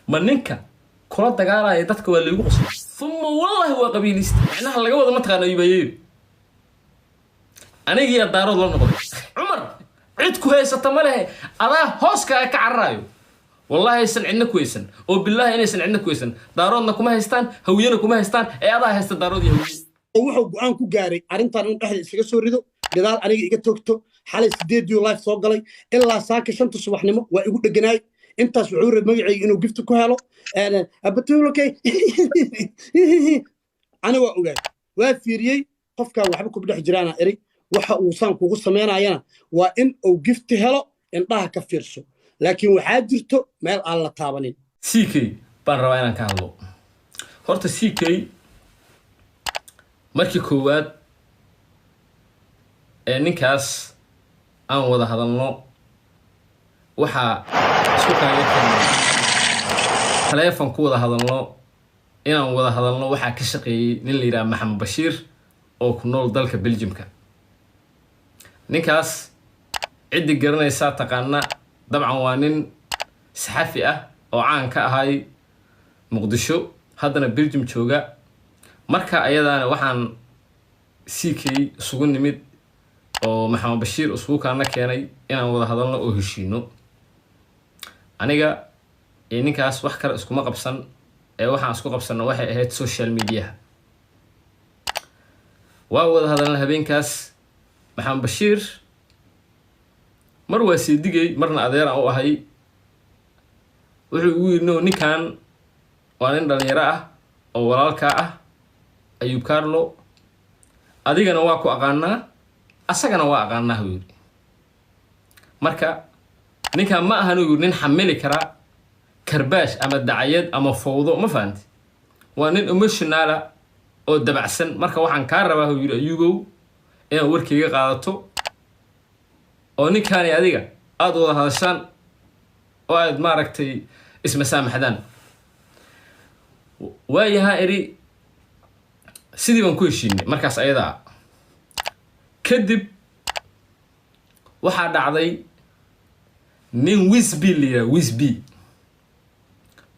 ما نينكا كلا دقالة يدتك ولا يقص ثم والله هو قبيليست معناها اللي قبل ما تغنى يبين أنا جي الدار الله نقول عمر عيد كويس التمله أنا هوسكا كعرايو والله يسن عندنا كويسن وبالله إني يسن عندنا كويسن دارودنا كما هستان هوينا كما هستان أي أضع هست دارودي هوي wuxuu go'aan ku gaaray arrintan in dhexda isaga soo rido gadaal aniga iga toogto xalay 8 live soo galay ilaa saaka 5 subaxnimo waa igu dhaganaay intaas wuxuu rabay magacayga inuu gift ku helo abatuulokay ana waa ogaay waa fiiriyay qofka waxba ku dhex jiraana eri waxa uu saan kugu sameynayana waa in uu gift helo indhaha ka fiirso laakiin waxaa jirto meel aan la taabanin CK baan rabaa inaan ka hadlo horta CK markii koowaad ninkaas aan wada hadalno waxa isku kaageertay telefoon ku wada hadalno inaan wada hadalno waxa ka shaqeeyay nin la yiraahdo Maxamed Bashiir oo ku nool dalka Belgiumka ninkaas cid garanaysa taqaana dabcan waa nin saxafi ah oo caan ka ahay Muqdisho haddana Belgium jooga marka ayadaana waxaan CK isugu nimid oo Maxamed Bashiir isugu kaana keenay inaan wada hadalno oo heshiino aniga ninkaas wax kale isku ma qabsan waxaan isku qabsano waxay ahayd social media waa wada hadalna habeenkaas Maxamed Bashiir mar waa siidigay marna adeer aan u ahay wuxuu ugu yidhi ninkan waa nin dhalinyaro ah oo walaalka ah Ayub Carlo adigana waa ku aqaanaa asagana waa aqaanaa uu yiri marka ninka ma ahan uu nin xamili kara karbaash ama dacayad ama fowdo ma fahanti waa nin emotional oo dabacsan marka waxaan ka rabaa uu yiri Ayubow in warkayga qaadato oo ninkaani adiga aad wada hadashaan oo aad maaragtay isma saamaxdaan waayaha eri sidii baan ku heshiinay markaas ayada kadib waxaa dhacday nin Wisby liya Wisby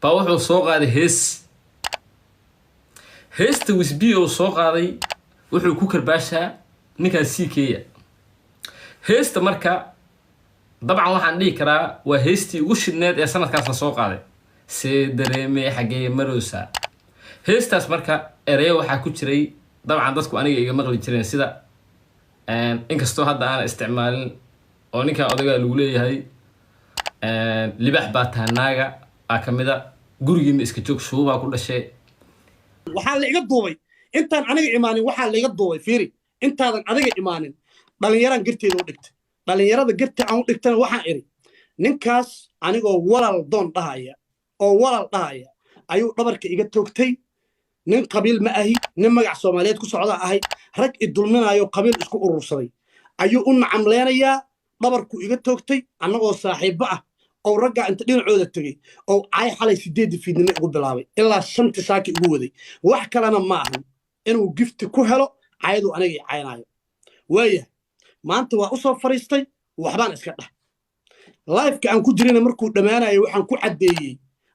baa wuxuu soo qaaday heesta Wisby oo soo qaaday wuxuu ku karbaashaa ninkan CK heesta marka dabcan waxaan dhihi karaa waa heestii ugu shidneed ee sanadkaas la soo qaaday see dareemay xagee maroosa heestaas marka ereyo waxaa ku jiray dabcan dadku aniga iga maqli jireen sida inkastoo hadda aan isticmaalin oo ninka odaga lagu leeyahay libax baa taanaaga kamida gurigiina iska joog shuubaa ku dhashay waxaa la iga duubay intaan aniga imaanin waxaa la iga duubay fiiri intaadan adiga imaanin dhalinyaran garteeda u dhigtay dhalinyarada garta aan u dhigtana waxaan iri ninkaas anigoo walaal doon dhahaya oo walaal dhahaya ayuu dhabarka iga toogtay nin qabiil ma ahi nin magac Soomaaliyeed ku socda ahay rag idulminayo qabiil isku urursaday ayuu u nacamleenayaa dhabarku iga toogtay anagoo saaxiibo ah oo ragga inta dhinacooda tagay oo ay xalay 8 fiidnimo ugu bilaabay ilaa 5 saaki ugu waday wax kalena ma ahan inuu gift ku helo ayadu aniga caynayo waaya maanta waa u soo fariistay waxbaan iska dhax live-ka aan ku jirina markuu dhamaanayo waxaan ku cadeeyay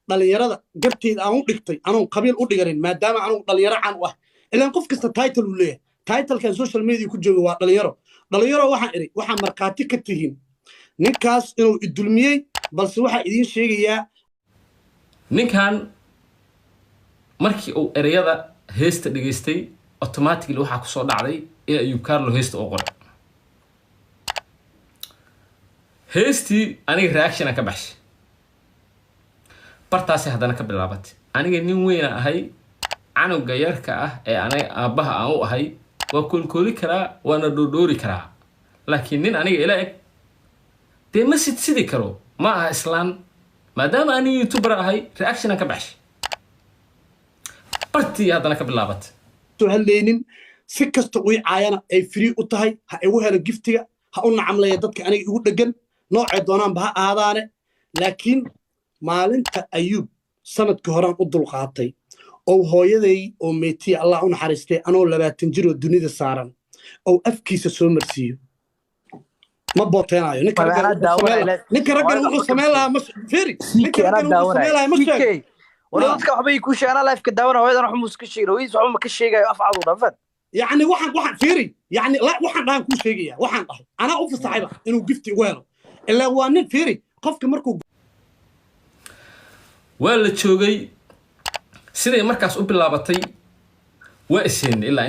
dhalinyarada garteeda aan u dhigtay anoon qabiil u dhigarin maadaama aanu dhalinyaro caan u ah ilaan qof kasta title uu leeyahay title-kan social media ku jooga waa dhalinyaro waxaan iri waxaan markaati ka tihiin ninkaas inuu idulmiyey balse waxaa idiin sheegayaa ninkan markii uu ereyada heesta dhageystay automatically waxaa ku soo dhacday in Ayub Carlo heesta oo qoray heestii aniga reaction ka baxshay bartaasi haddana ka bilaabatay aniga nin weyn ahay canuga yarka ah ee aniga aabaha aan u ahay waa koolkooli karaa waana dhoodhoori karaa laakiin nin aniga ila eg dee ma sidi karo ma aha islaan maadaama aniga youtuber ahay reaction ka baxshay bartii haddana ka bilaabatay soo hadlaynin si kasta uu caayana ay free u tahay ha igu helo giftiga ha u nacamleeyo dadka aniga igu dhagan noocay doonaan ba aadaane laakiin maalinta Ayub sanadkii horaan u dulqaatay oo hooyaday oo meetiya Allah u naxariistay anoo 20 jir oo dunida saaran oo afkiisa soo marsiyo ما بوتينايو نينك رجل وحو سمين لها مش فيري نينك رجل وحو سمين لها مش شيء ولا dadka waxba ay ku sheegaan live ka daawanayaan waxaan xumuus ka sheegay wiis waxba ma ka sheegayo afcad u dhafad يعني waxaan فيري يعني لا waxaan dhaan ku sheegaya waxaan dhahay ana u fasaxayba inuu gifti ugu helo ilaa waa nin فيري qofka markuu waa la joogay siday markaas u bilaabatay waa iseen ilaa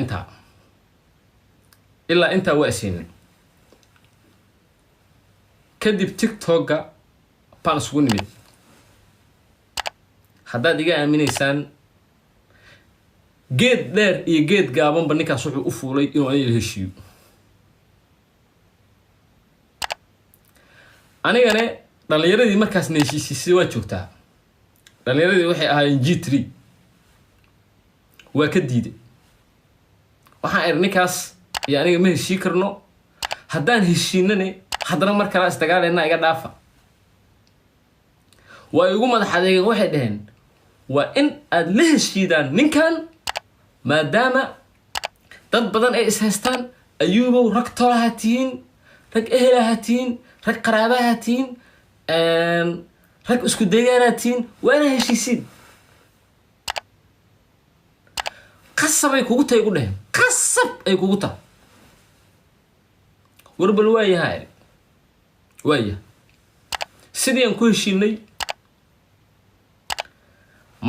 inta waa iseen kadib TikTok-ga baan isugu nimid haddaad iga aaminaysaan geed dheer iyo geed gaabanba ninkaas wuxuu u fuulay inuu aniga heshiiyo anigane dhalinyaradii markaas heshiisay waa joogtaa dhalinyaradii waxay ahaayeen G3 waa ka diiday waxaan iri ninkaas iyo aniga ma heshii karno haddaan heshiinane haddana mar kale isdagaaleyna iga dhaafa waa igu madax adeegeen waxay dhaheen waa in aad la heshiidaan ninkan maadaama dad badan ay ishaystaan ayuubow rag tolaha tihiin rag ehelaha tihiin rag qaraabaha tihiin rag isku deegaana tihiin waa inaa heshiisiin qasab ay kugu tahay ugu dhaheen qasab ay kugu tahay warbal waayaha sidii aan ku heshiinay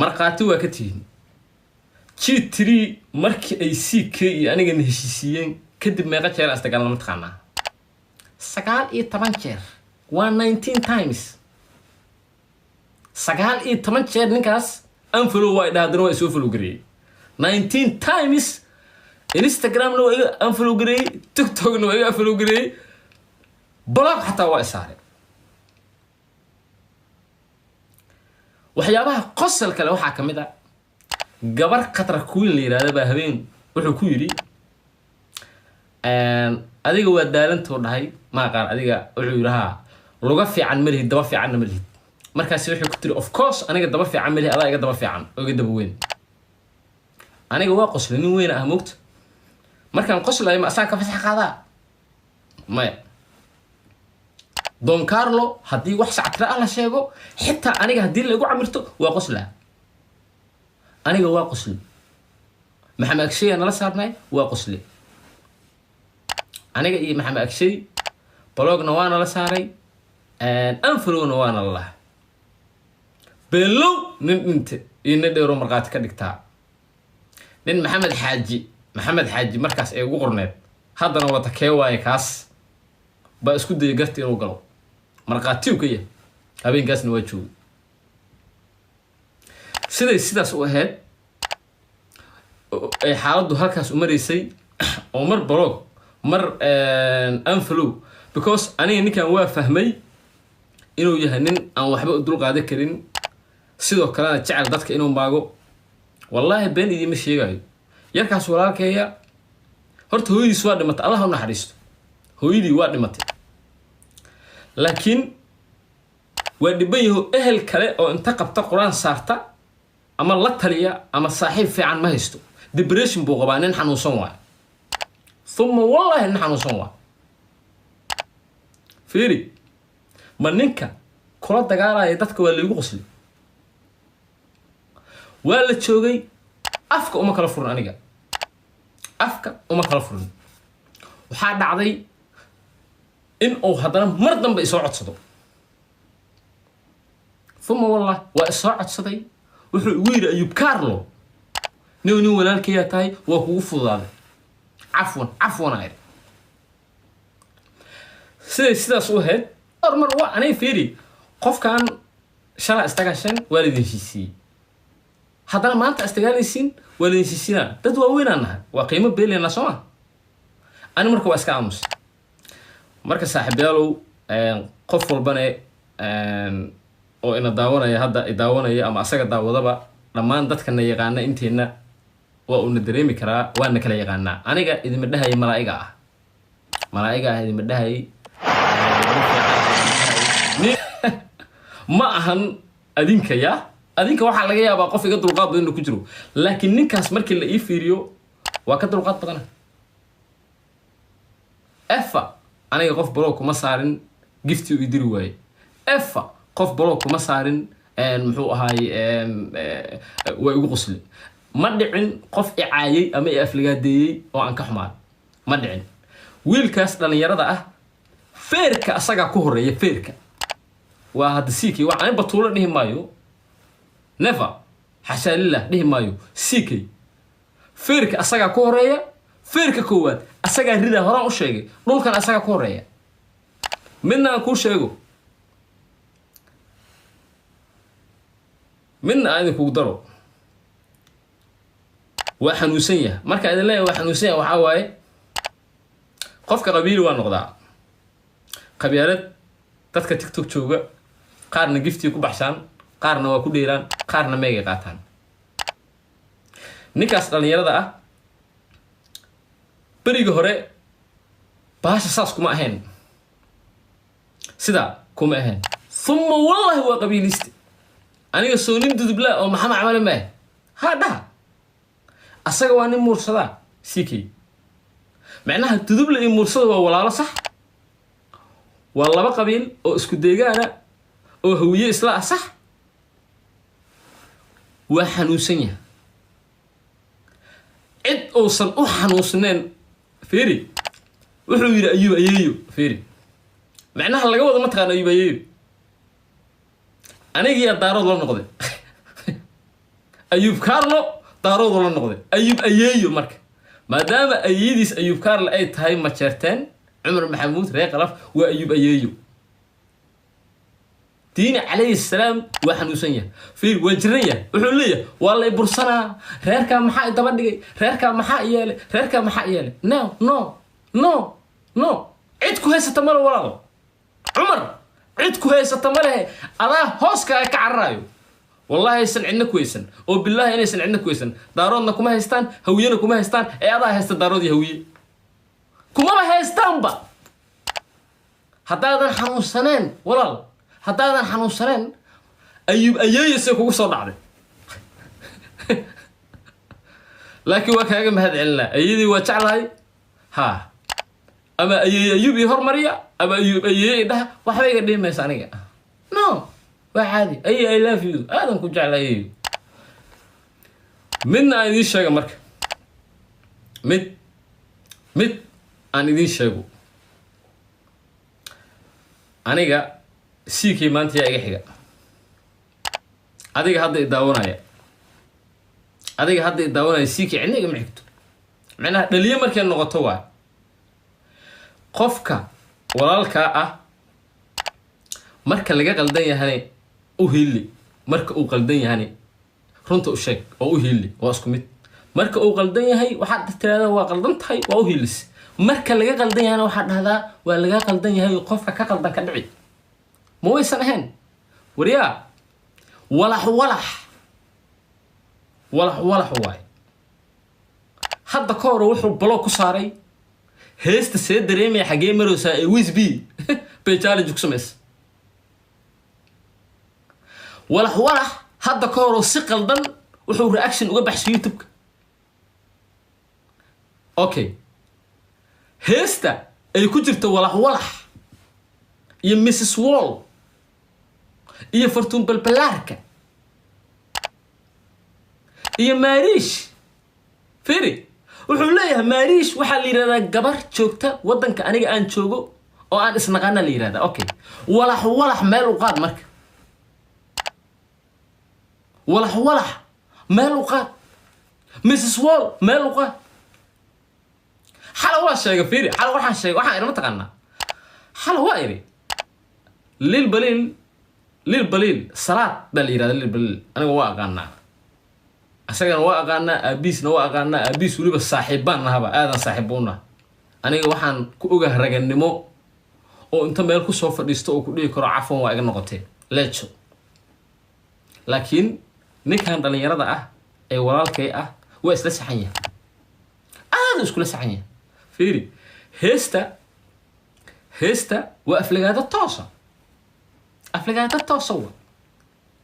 marqaati waa ka tihiin G3 markii ay CK iyo aniga heshiisiyeen kadib meeqa jeer astagaalna ma taqaanaa 19 jeer waa 19 times 19 jeer ninkaas unfollow waa dhaadana waa soo follow gareeyay 19 times Instagram no iga unfollow gareeyay TikTok no iga unfollow gareeyay blog xataa waa isaare waxyaabaha qosol kale waxa kamid ah gabar qatra kuwin la yiraahdo baa habeen wuxuu ku yiri adiga waa daalantoo dhahay ma qaan adiga wuxuu yiraahdaa luga fiican ma lihid daba fiican ma lihid markaas wuxuu ku tiri of course aniga daba fiican ma lihid adaa iga daba fiican oo iga daba weyn aniga waa qoslin nin weyn ah moogta markaan qoslayo ma asaa ka fasax qaadaa maya Don Carlo hadii wax sactra ah la sheego xitaa aniga hadii la igu camirto waa qoslaa aniga waa qosli maxamed akshay ana la saarnay waa qosli aniga iyo maxamed akshay blogna waana la saaray unfollowna waana la below nin inta ina dheero marqaati ka dhigtaa nin maxamed xaaji markaas ay ugu qorneed haddana wada kee waaye kaas ba isku day gartii inuu galo marqaati uu ka yahay habeenkaasna waa joogay sidaas u ahayd ay xaaladdu halkaas u mareysay oo mar blog mar unfollow because aniga ninkan waa fahmay inuu yahay nin aan waxba u dul qaadan karin sidoo kalena jecel dadka inuu maago wallahi been idima sheegayo yarkaas walaalkeeya horta hooyadiis waa dhimatay Allah ha naxariisto hooyadii waa dhimatay laakiin waa dhiban yahay ehel kale oo inta qabta quraan saarta ama la taliya ama saaxiib fiican ma haysto depression buu qabaa nin xanuunsan waa thumma wallahi nin xanuunsan waa fiiri ma ninka kula dagaalaya dadka waa lagu qosli waa la joogay afka uma kala furan aniga afka uma kala furan waxaa dhacday in uu haddana mar dambe isoo codsado thumma wallahi waa isoo codsaday wuxuu igu yiri Ayub Carlo nin walaalkay tahay waa kugu fudaaday afwan ayr sidaas u ahayd mar waa anay fiiri qofkan shala istagaashan waalidin heshiisii haddana maanta istagaalaysiin waalidin heshiisina dad waa weynanahay waa qiimo beelena soo ani marka waa iska aamus marka saaxiibayaalow qof walbana oo ina daawanaya hadda daawanaya ama asaga daawadaba dhammaan dadka na yaqaana inteena waa uu na dareemi karaa waa na kala yaqaanaa aniga idima dhahay malaa'iga ah idima dhahay ma ahan adinka waxaa laga yaabaa qof iga dulqaad badan ku jiro laakiin ninkaas markii la ii fiiriyo waa ka dulqaad badan aniga qof baloog kuma saarin gifti u idiri waaye efa qof baloog kuma saarin muxuu ahaay waa igu qosli ma dhicin qof icaayay ama i afligaadeeyay oo aan ka xumaan ma dhicin wiilkaas dhalinyarada ah feerka asaga ku horeeya feerka waa hadda siikay wax aan batuulo dhihi maayo never xasha lillah dhihi maayo siikay feerka asaga ku horeeya feerka koowaad asaga rida horaan u sheegay dhulkan asaga ku horeeya midna aan ku sheego midna aan idinku daro waa xanuunsan yahay marka idin leeyahay waa xanuunsan yahay waxa waaye qofka qabiil waa noqdaa qabyaalad dadka TikTok jooga qaarna gifti ku baxshaan qaarna waa ku dheeraan qaarna meega qaataan ninkaas dhalinyarada ah bariga hore baasha saas kuma ahayn sida kuma ahayn thumma wallahi waa qabiilisti aniga soo nin dudubla oo maxamed camal ma ha dhaha asaga waa nin muursada sikay macnaha dudubla iyo muursada waa walaalo sax waa laba qabiil oo isku deegaana oo hawiye isla ah sax waa xanuunsan yahay cid uusan u xanuunsanayn fiiri wuxuu yiri ayuub ayeeyo fiiri macnaha laga wada ma taqaan ayuub ayeeyo anigii daarood la noqday ayuub kaarlo daarood la noqday ayuub ayeeyo marka maadaama ayeediis ayuub kaarlo ay tahay ma jeerteen عمر محمود ريق قلف وأيوب أيوب دين عليه السلام وحنوسنية في وجرية وحولية والله برسنا ريركا محا دبدغي ريركا محا يالي ريركا محا يالي نو عيدكو هيسا تمال وراء عمر عيدكو هيسا تمال أنا هوسكا كعرايو والله يسن عندنا كويسن وبالله إن يسن عندنا كويسن داروننا كما هيستان هوينا كما هيستان أضا هيستا دارودي هوية كما هيستان با حتى هذا حنوسنين والله حتى هذا حنوسنين أيوب أيوب سيكون صار عليه لكن وكاجا ما هذا عنا أيدي وتعال هاي ها أما أيوب يهر مريا أما أيوب ده وحبي قديم ما يسانية نو وعادي I love you هذا كنت على أيوب من أيدي الشيء مرك مت أنا دين شيء أنا جا سيكي ما أنت يا حاجة هذيك هذا يداونا هذيك هذا يداونا سيكي عندك معكتو معناها اللي مركي النقطة قفك ولا الكاء مرك اللي جا قلدين هني أوهيلي مرك أو قلدين هني رنت أشيك أوهيلي واسكمت مرك أو قلدين هاي واحد تلاذا وقلدنت هاي وأوهيلس marka laga qaldan yahay waxa dhahdaa waa laga qaldan yahay qofka ka qaldan ka dhici ma waysan ahayn wariya walax waay hadda ka hor wuxuu balo ku saaray heesta see dareemay xagee maraysa ee wisb bay challenge ku sameys walax hadda ka hor si qaldan wuxuu reaction uga baxshay YouTube okay هيستا أي كجرت ولح يا ميسيس وول يا فرتون بالبلاركا يا ماريش فيري وحوليها ماريش وحا اللي رادا قبر جوكتا ودن كأنيقا أن جوغو أو أن اسنقانا اللي رادا أوكي ولح مال وقاد مرك ولح مال وقاد ميسيس وول مال وقاد حلا waa sheegay fiiri xal waxaan sheegay waxaan ina taqaana xal waa iri lil balil salaad bal yiraahdo lil balil aniga waa aqaana asagana waa aqaana aabisna waa aqaana aabis waliba saaxiibaan nahaba aadan saaxiibuna aniga waxaan ku ogahay raganimo oo inta meel ku soo fadhiisto oo ku dhigi karo cafan waa iga noqotay leecho laakiin ninkan dhalinyarada ah ee walaalkay ah waa isla saxan yahay aad isku la saxan yahay فيري هيستا وأفلقات التوصى أفلقات التوصى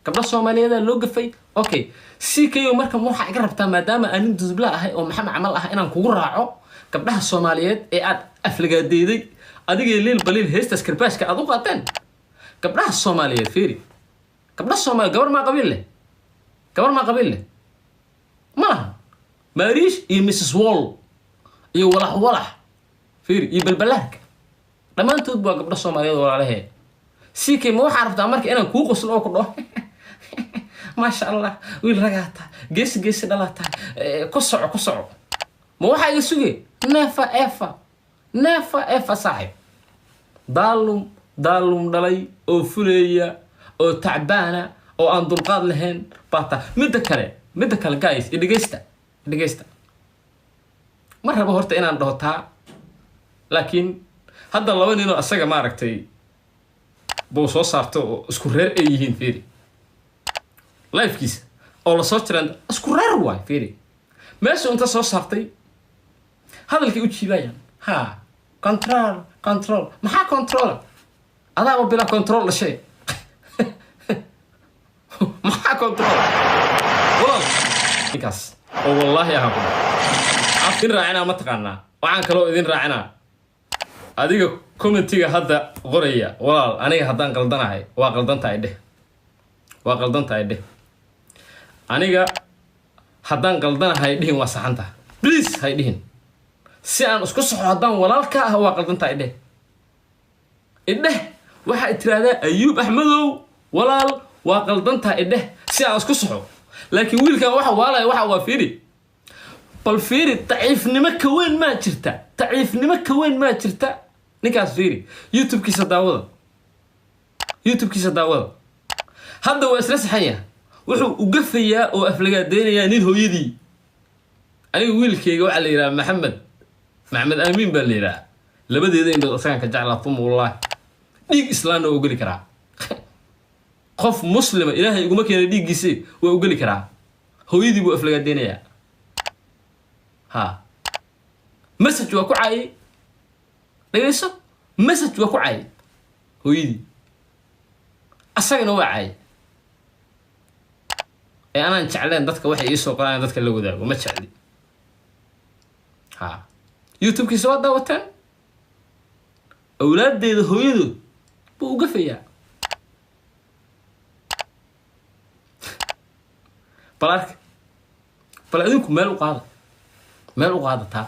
قبل الصومالية ذا لو قفي أوكي سيكي ومركب موحا قربتا ما دام أن ندز بلا أهي ومحمد عمل أهي إنا نكون راعو قبلها الصوماليات إياد أفلقات ديدي adigay leel baliil heestas karbaashka aad u qaateen gabdhaha Soomaaliyeed fiiri gabdhaha Soomaaliyeed gabar ma qabiil leh ما ماريش Mrs. Wall ولا فير يبلبلك لما أنت تبغى قبل الصومالية ولا عليه سيكي مو عارف تعمرك أنا كوكس لو كله ما شاء الله ويل رجعتها جيس دلاتها كسر مو حاجة سوي نافا صاحب دالم دلي أو فلية أو تعبانة أو أندر قاد لهن باتا مدة كله جايز dhageysta mar rabo horta inaan dhahotaa laakiin hadda laba nin oo asaga ma aragtay boo soo saarto oo isku reer ay yihiin fiiri live-kiisa oo la soo jiraan isku reer waay fiiri meesha inta soo saartay hadalkii u jiibayaan ha control maxaa control adaa oo bila control la shay maxaa control walaal ninkaas oo wallahi aha afin raacina ma taqaana waxaan kale oo idin raacina adiga commentiga hadda qoraya walaal aniga haddaan qaldanahay waa qaldantahay dheh aniga haddaan qaldanahay dhihin waa saxanta please hay dhihin si aan isku saxo haddaan walaalka ah waa qaldantahay dheh waxa tiraahdaa Ayuub Axmedow walaal waa qaldantahay dheh si aan isku saxo لكن ويلكا waxa waa fiiri bal fiiri taciifnimo ka weyn ma jirta ninkaas fiiri YouTube-kiisa daawada hadda waa isla saxaya wuxuu u gafayaa oo aflagaadeynaya nin hooyadii aniga wiilkayga waxa la yiraahdaa maxamed amiin baa la yiraahdaa labadeeda indhood asagan ka jeclaa wallahi dhiig islaan oo geli karaa qof muslima ilaahay iguma keenay dhiigiisii waa u gali karaa hooyadii buu aflagaadeynaya ha message waa ku caayay dhageyso message waa ku caayay hooyadii asagana waa caayay anaan jecleen dadka waxay ii soo qoraan dadka la wadaago ma jecli ha YouTube-kiisa waa daawateen awlaadeeda hooyadood buu u gafayaa bal adinku meel u qaadataa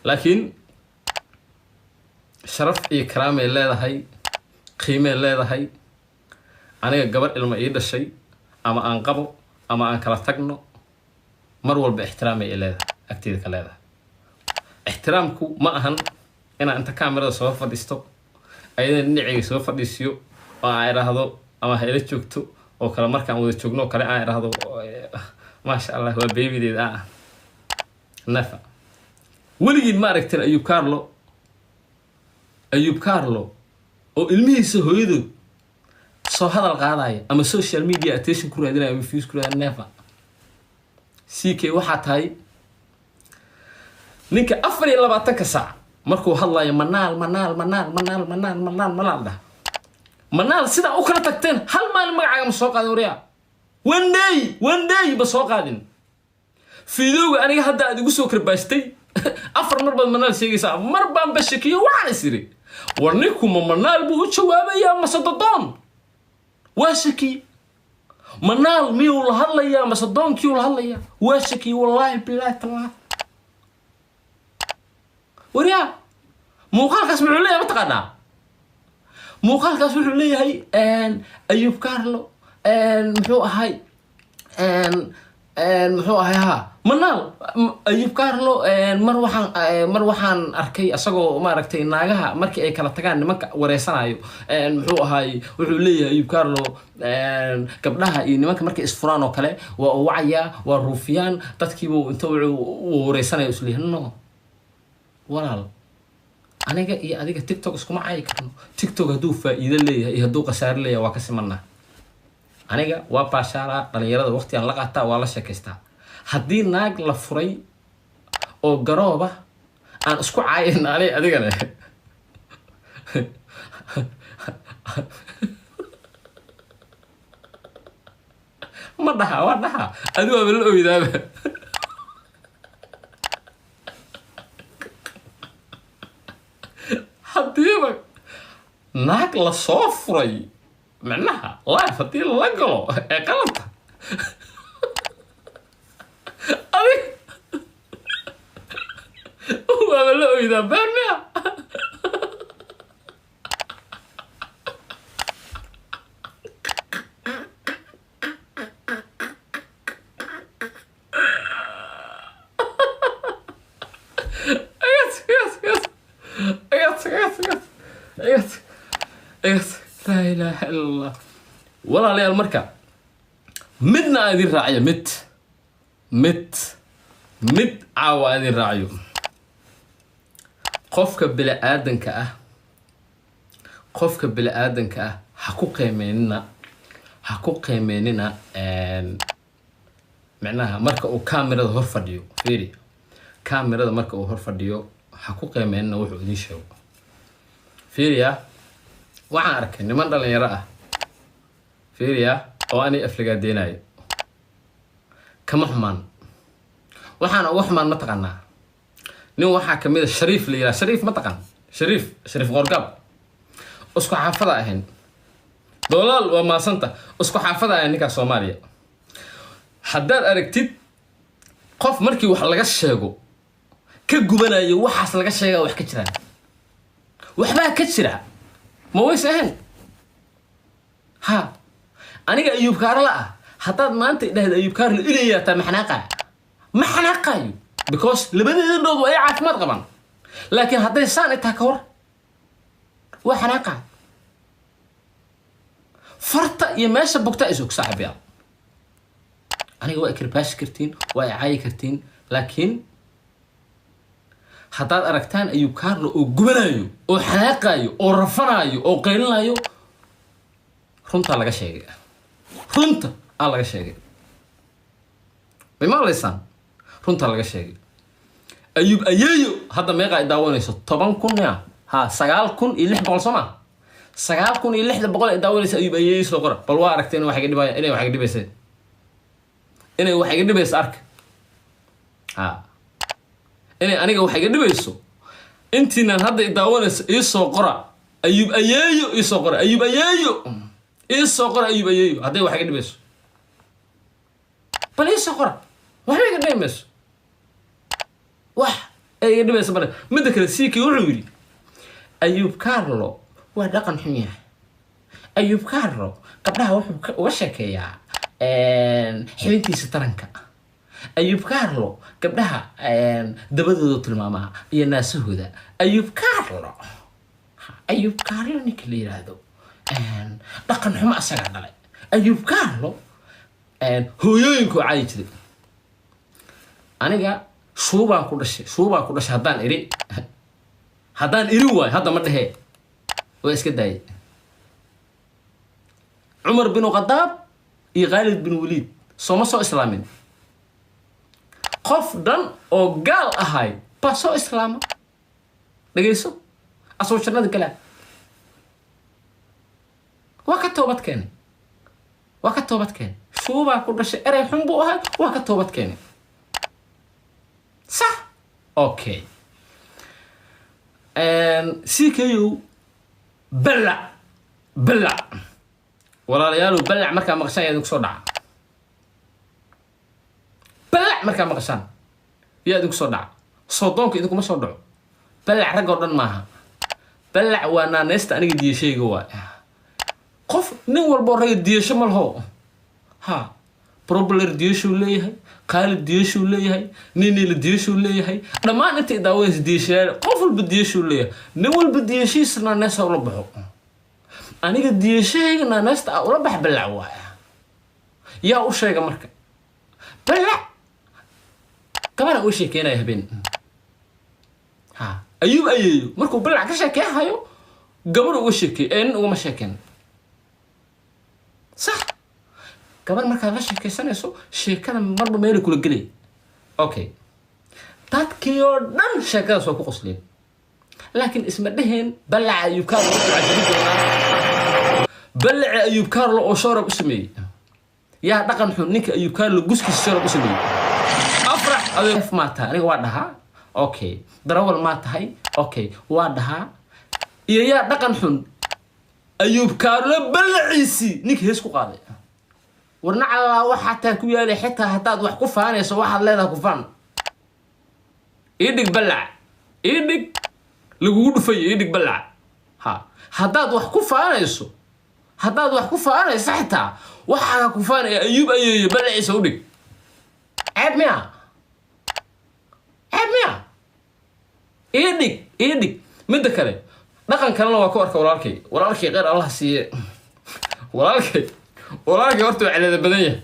laakiin sharaf iyo karaamay leedahay qiimay leedahay aniga gabar ilma ii dhashay ama aan qabo ama aan kala tagno mar walba ixtiraamay leedahay agteeda ka leedahay ixtiraamku ma ahan inaan inta kaamirada soo fadhiisto ayada dhinacayga soo fadhiisiyo oo aan idhaahdo ama hayla joogto oo kala markaan wada joogno kale aan idhaahdo ma sha Allah waa babydeed nafa weligiin ma aragteen Ayuub Carlo oo ilmihiisa hooyadood soo hadal qaadaya ama social media attention ku raadinaya ama views ku raadinaya nafa CK waxa tahay ninka 24 saac markuu hadlayo manaal manaal sida u kala tagteen hal maalin magacaaga ma soo qaadin wariya one day ba soo qaadin fiidowga aniga hadda aad igu soo karbaastay afar mar baad manaal sheegaysaa mar baan bashakiyo waxaan isiri warninku ma manaal buu u jawaabayaa masadoon waa shaki manaal miyuu la hadlayaa masadoonkii uu la hadlayaa waa shaki wallahi billahi taala wariya muuqaalkaas muxuu leeyahay ma taqaanaa muuqaalkaas wuxuu leeyahay Ayuub Carlo muxuu ahay ha manaal Ayuub Carlo mar waxaan arkay asagoo ma aragtay naagaha markii ay kala tagaan nimanka wareysanayo muxuu ahay wuxuu leeyahay Ayuub Carlo gabdhaha iyo nimanka markay isfuraan oo kale waa wacaya waa ruufiyaan dadkiiba inta uu wareysanayo isleeyahay no walaal aniga iyo adiga TikTok iskuma caayi karno TikTok haduu faa'iido leeyahay iyo haduu qasaar leeyahay waa ka simanaa aniga waa baashaara dhalinyarada waqti aan la qaataa waa la sheekaystaa haddii naag la furay oo garooba aan isku caayeen adigana ma dhaha waa dhaha adigu waa la oydaaba naag la soo furay macnaha life haddii la galo ee qalabka adig waa la oydaa baarmiya لا إله إلا الله ولا لي المركة مدنا هذه الراعية مد عاوة هذه الراعية قفك بلا آدن كأه حقوقي مننا معناها مركة وكاميرا هور فديو فيري كاميرا مركة وهور فديو حقوقي مننا وحو دي شو فيريا waxaan arkay niman dhalinyaro ah fiiriya oo ani afliga deenayo kama xumaan waxaan ugu xumaan ma taqaanaa nin waxa kamid Shariif la yiraahdo Shariif ma taqaan Shariif Qorgab isku xaafada ahayn dolaal waa maasanta isku xaafada ahayn ninka Soomaaliya haddaad aragtid qof markii wax laga sheego ka gubanayo waxaas laga sheegaa wax ka jiraan waxba ka jira ما هو سهل ها أنا جا أيوب كارلا حتى ما أنت ده أيوب كارلا إلي يا تام محناقة because لبدي النوض أي عاف طبعا لكن هذا الإنسان تهكور وحناقة فرط يماس بوقتا إزوك صاحب يا أنا جوا كرباش كرتين وعاي كرتين لكن حتى أركتان أيوب كارلو أو جبنايو أو حناقايو أو رفنايو أو قيلنايو رنت على شيء رنت على شيء بما لسان رنت على شيء أيوب أيو هذا ما قاعد داونيسو طبعا كنا ها سجال كن اللي حبول سما سجال كن اللي حد بقول داونيس أيوب أيو سلقرا بلوا أركتين واحد دبي إني واحد دبي سد إني واحد دبي سأرك ها أنا جو حاجة دبيسو أنتنا هذا يداونس إيسوقرا أيوب أيو إيسوقرا أيوب أيو إيسوقرا أيوب أيو هذا هو حاجة دبيسو بل إيسوقرا واحد حاجة دبيسو واحد أي دبيسو بنا مدك السيكي وعوري أيوب كارلو ودقن حميه أيوب كارلو قبلها وشكيا حبيبتي سترنكا أيوب كارلو قبلها دبدو تلماما يا ناس هودا أيوب كارلو نكلي هذا دقن حما أسرع دلي أيوب كارلو هو ينكو عايتي أنا جا شوبا كودش هدان إري واي هذا مرة هي وإيش كده عمر بن الخطاب يغالد بن وليد صومسو إسلامين qof dhan oo gaal ahay baso islaama dhageyso asoo jannada kala waa ka toobad keen shuuba ku dhashay eray xun buu ahay waa ka toobad keen صح اوكي سيكيو بلع ولا ريالو بلع marka maqshan idinku soo dhaca بلع marka maqshan yaa idinku soo dhaca soodonka idinku ma soo dhaco بلع rag oo dhan maaha بلع waa naaneysta aniga diishayga waa qof nin walbo rag diisho ma laho ha problem diisho leeyahay قال ديشو ليه نيني لديشو ليه دمان انت داويس ديشال قفل بديشو ليه نول بديشي سنا ناس ولا بخو انيغا ديشيغا ناس تا ولا بخ بلعوا يا او شيغا marka بلع كمان او شيكينا يهبين ها ايوب markuu بلع ka sheekeehayo gabar oo sheekay een uma sheekeen صح كمان marka la sheekaysanayso sheekada marba meel kula galay okay dadkii oo dhan sheekada soo ku qosleen laakiin isma dhaheen balac ayub kaarlo balac ayub kaarlo oo shorab u sameeyay yaa dhaqan xun ninka ayub kaarlo guskiisa shorab u sameeyay afrax adeef ma tahay aniga waa dhaha okay darawal ma tahay okay waa dhaha iyo yaa dhaqan xun أيوب كارلو بلعيسي نيك هيسكو قاضي ورنعلا وحتى كويالي حتى هتاد wax ku faanayso waxa leedahay ku faan idig balac idig lagu dhufay idig balac ha hadaad wax ku faanayso xitaa waxa ku faanay ayub ayeeyo balaciisa u dhig ceeb miya idig mid kale dhaqan kalena waa ku arka walaalkay qeer Allah siiye walaalkay horta cilada badan yahay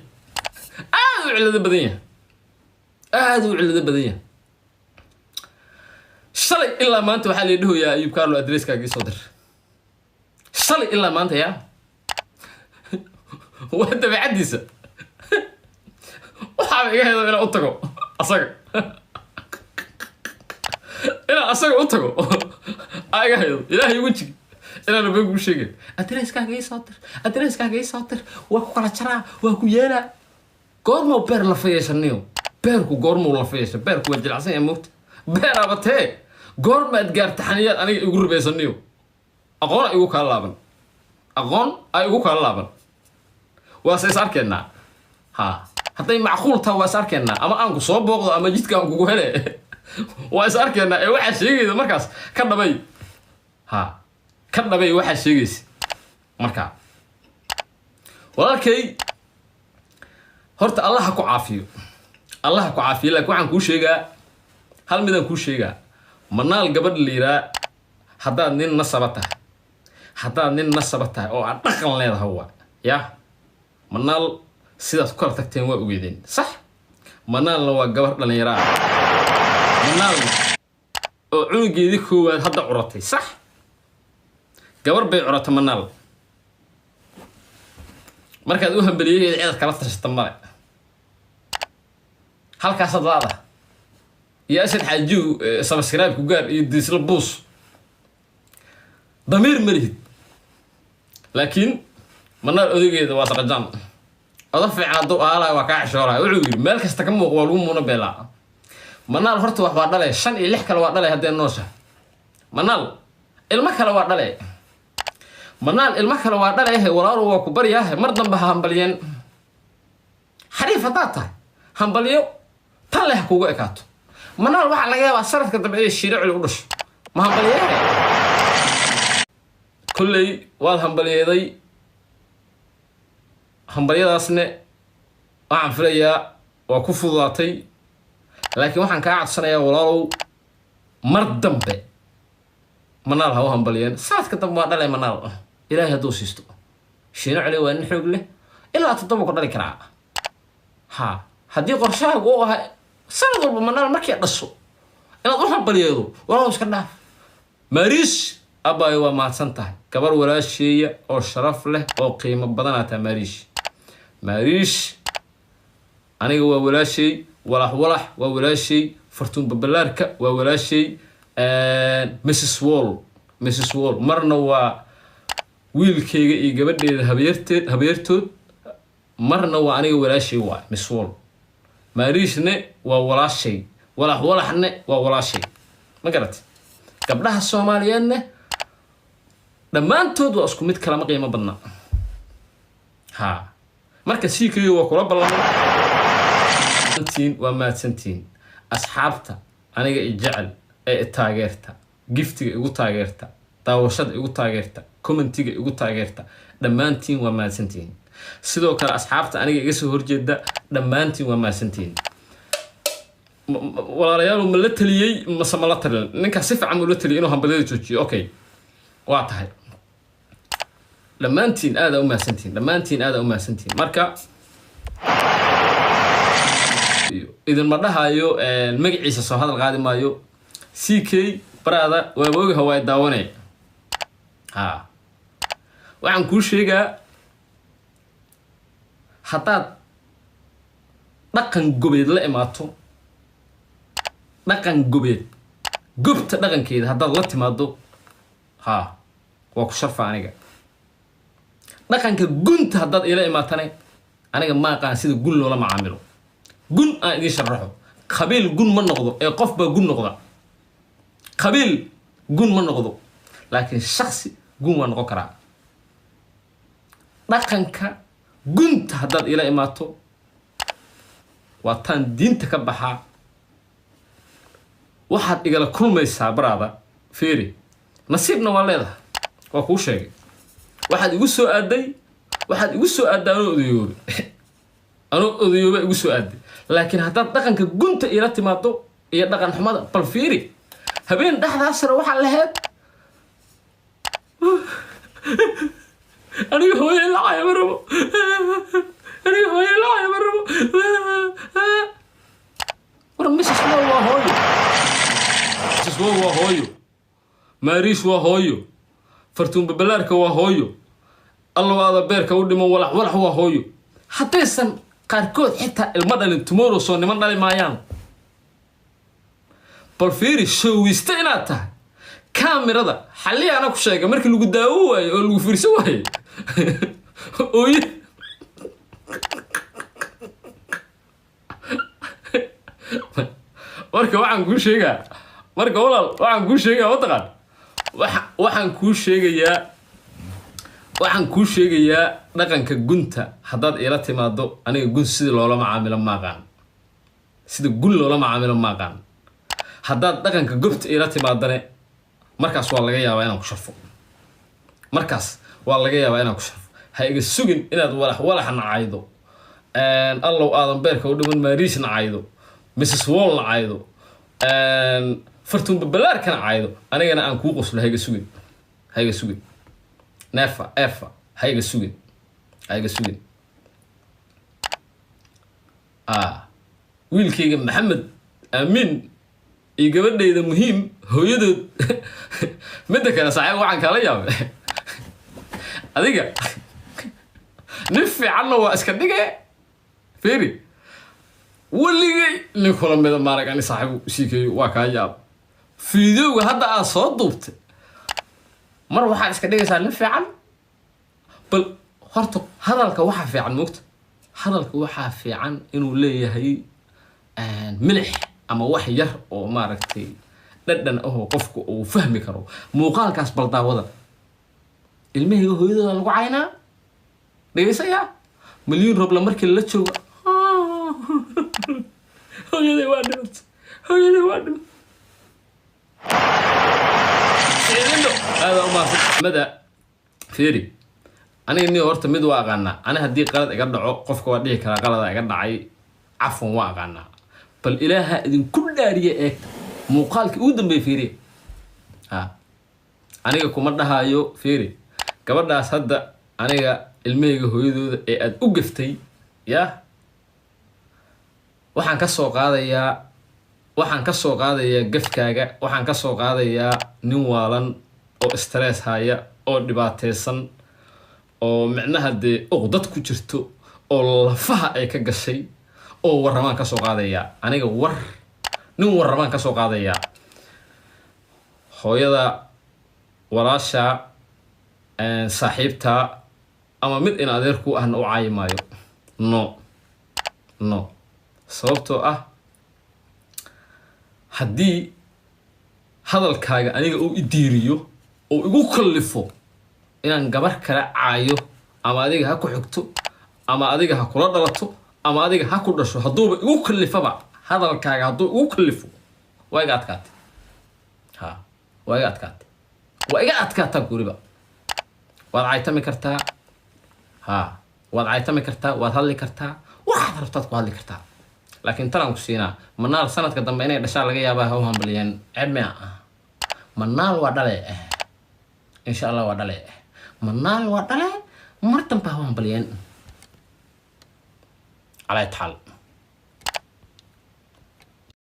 aad u cilada badan yahay shalay ilaa maanta waxa la dhahoyaa ayub kaarlo adresskaaga soo dir shalay ilaa maanta yaa waa dabeecadiisa waxaa iga heedo inaan u tago iga heedo ilaahay wajigi inaan been ku sheegay adresskaaga ii soo dir waa ku kala jaraa waa ku yeelaa goormo beer la fayeeshaniyo beerku goormo la fayeesha beerku waa jilacsan yahay moogta beer abatee goormaad gaarta xaniyaad aniga igu rubaysaniyo aqoon ay igu kala laaban waa is arkeenaa ha hadday macquul tahay waa is arkeenaa ama aan ku soo booqdo ama jidka aan kugu hele waa is arkeenaa ee waxa sheegayda markaas ka dhabay waxa sheegaysa marka walaalkay horta Allah ku caafiyo laakiin waxaan ku sheegaa hal midaan ku sheegaa manaal gabadh liira hadaad nin nasaba tahay oo aan dhaqan leedahay waa ya manaal sidaas ku kala tagteen waa ogeedeen sax manaalna waa gabar dhalinyaro ah manaal oo cunugeedii koowaad hadda curatay sax gabar bay curata manaal markaad u hambaliyeed cid kala tashata male halkaas dadaada يا أسد حاجو سبسكرايب كوجار يديس البوس ضمير مريض لكن من الأذية ده واسق الجام أضفي على الضوء على وقع شورا وعوي مالك استكمل قوالوم ونبلا منال هرت وحوار دلي شن يلحق الوقت دلي هدي النوشة منال المكر الوقت دلي منال المكر الوقت دلي ورارو وكبرياه مرضى بها همبليين حريفة طاطا همبليو طلع كوجا كاتو منال waxa laga yaabaa sanadka dambe ee shiriic lagu dhasho ma hambaliyeeday kullay waa hambaliyeeday hambaliyadaasna waxaan filayaa waa ku fududaatay laakiin waxaan ka codsanayaa walaalow mar dambe manaal ha u hambaliyeen sanadka dambe waa dhalay manaal ilaahay hadduu siisto shiriic waa nin xoog leh ilaa 7 ku dhali karaa ha haddii qorshahaagu uu ahaa sanad walba manaal markii dhasho inaad u hambalyeedo waa iska dhaaf mariish abay waa maadsan tahay gabar walaasheeya oo sharaf leh oo qiimo badan ata mariish aniga waa walaashay walax waa walaashay fartuun babalaarka waa walaashay Mrs Wall marna waa wiilkayga iyo gabadheeda habeertood marna waa aniga walaashay waa Miss Wall mariishne waa walaashay walaxne waa walaashay ma garat gabdhaha Soomaaliyeedna dhamaantood waa isku mid kala ma qiimo badna ha marka siikayo waa kula ballantiin waa maadsantiin asxaabta aniga jecel ee taageerta giftiga igu taageerta daawashada igu taageerta commentiga igu taageerta dhamaantiin waa maadsantiin sidoo kale asxaabta aniga iga soo horjeeda dhamaantiin waa maasantiin walaalayaal ma la taliyay ma la talin ninka si fiican la taliyay inuu hambalada joojiyo okay waa tahay dhamaantiin aad u maasantiin marka idan ma dhahayo magaciisa soo hadal qaadi maayo CK barada waa wooga hawaay daawanay waxaan ku sheegaa hadaad dhaqan gobeed la imaato dhaqan gobeed gubta dhaqankeeda hadaad la timaado waa ku sharfa aniga dhaqanka gunta hadaad ila imaatane aniga ma aqaan sida gun loola macaamilo gun aan idin sharaxo qabiil gun ma noqdo ee qof baa gun noqda qabiil gun ma noqdo laakiin shakhsi gun waa noqon karaa dhaqanka gunta haddaad ila imaato waa taan diinta ka baxaa waxaad igala kulmaysaa baraada fiiri nasiibna waa leedahay waa kuu sheegay waxaad igu soo aaday anoo odayooba igu soo aaday laakiin haddaad dhaqanka gunta ila timaado iyo dhaqan xumada bal fiiri habeen dhexdaasna waxaa lahayd aniga hooyo lacaya ma rabo war Mrs. Wall waa hooyo Mrs. Wall waa hooyo Maris waa hooyo Fartuun Babalaarka waa hooyo allawaada beerka u dhimo walax waa hooyo haddaysan qaarkood xitaa ilma dhalin tomorrow soo niman dhali maayaan bal fiiri showista inaad tahay kaamirada xalli ana ku sheegay markii lagu daawo waayo oo lagu fiirsan waayo ooye marka waxaan kuu sheegayaa dhaqanka gunta haddaad ila timaado aniga gun sida loola macaamilo maaqaan sida gun loola macaamilo maaqaan haddaad dhaqanka gobta ila timaadane markaas waa laga yaabaa inaan ku sharfo ha iga sugin inaad walax nacaydo allow aadan beerka u dhiman Maris nacaydo Mrs. Wall nacaydo Fartuun Babalaarka nacaydo anigana aan kuu qoslo ha iga sugin nefa ha iga sugin wiilkayga Maxamed Aamin iyo gabadhayda muhiim hooyadood midda kale saaxiib waxaan kala yaabay adiga nin fiicanna waa iska dhigay fiiri waligay nin kula mida maarag ani saaxiib siikeeyo waa kaa yaab fiidowga hadda aad soo duubtay mar waxaad iska dhigaysaa nin fiican bal horta hadalka waxaa fiican moogta hadalka waxaa fiican inuu leeyahay milix ama wax yar oo maaragtay dhadhan oo qofku uu fahmi karo muuqaalkaas bal daawada ilmahayga hooyadooda lagu caynaa dhegeysayaa milyan rubla markii la joogo hooyaday waa dhimatay seedino هذا ما مدى فيري أنا إني أورت مد واقعنا أنا هدي قلد أقدر قفك وديه كلا قلد أقدر عي عفوا واقعنا بل إله إذن كل دارية مقالك ودم بفيري ها أنا كمرة هايو فيري كبرنا صدق أنا الميجا هو يدود أوقفتي يا waxaan ka soo qaadayaa gafkaaga waxaan ka soo qaadayaa nin waalan oo stress haya oo dhibaateysan oo micnaha dad ku jirto oo lafaha ay ka gashay oo waramaan ka soo qaadayaa aniga nin waramaan ka soo qaadayaa hooyada walaasha saaxiibta ama mid in adeerku ahna u caayi maayo no sababtoo ah haddii hadalkaaga aniga uu idiiriyo oo igu kallifo inaan gabar kala caayo ama adiga ha ku xigto ama adiga ha kula dhalato ama adiga ha ku dhasho hadduuba igu kallifaba hadalkaaga hadduu igu kallifo waa iga adkaatay waa iga adkaataa guriba waad caytami kartaa waad hadli kartaa waxaad rabtaad ku hadli kartaa laakiin talaan ku siinaa manaal sanadka dambe inay dhashaa laga yaabaa ha u hambaliyeen cebmea manaal waa dhale insha Allah waa dhale manaal waa dhale mar dambe ha u hambaliyeen على حال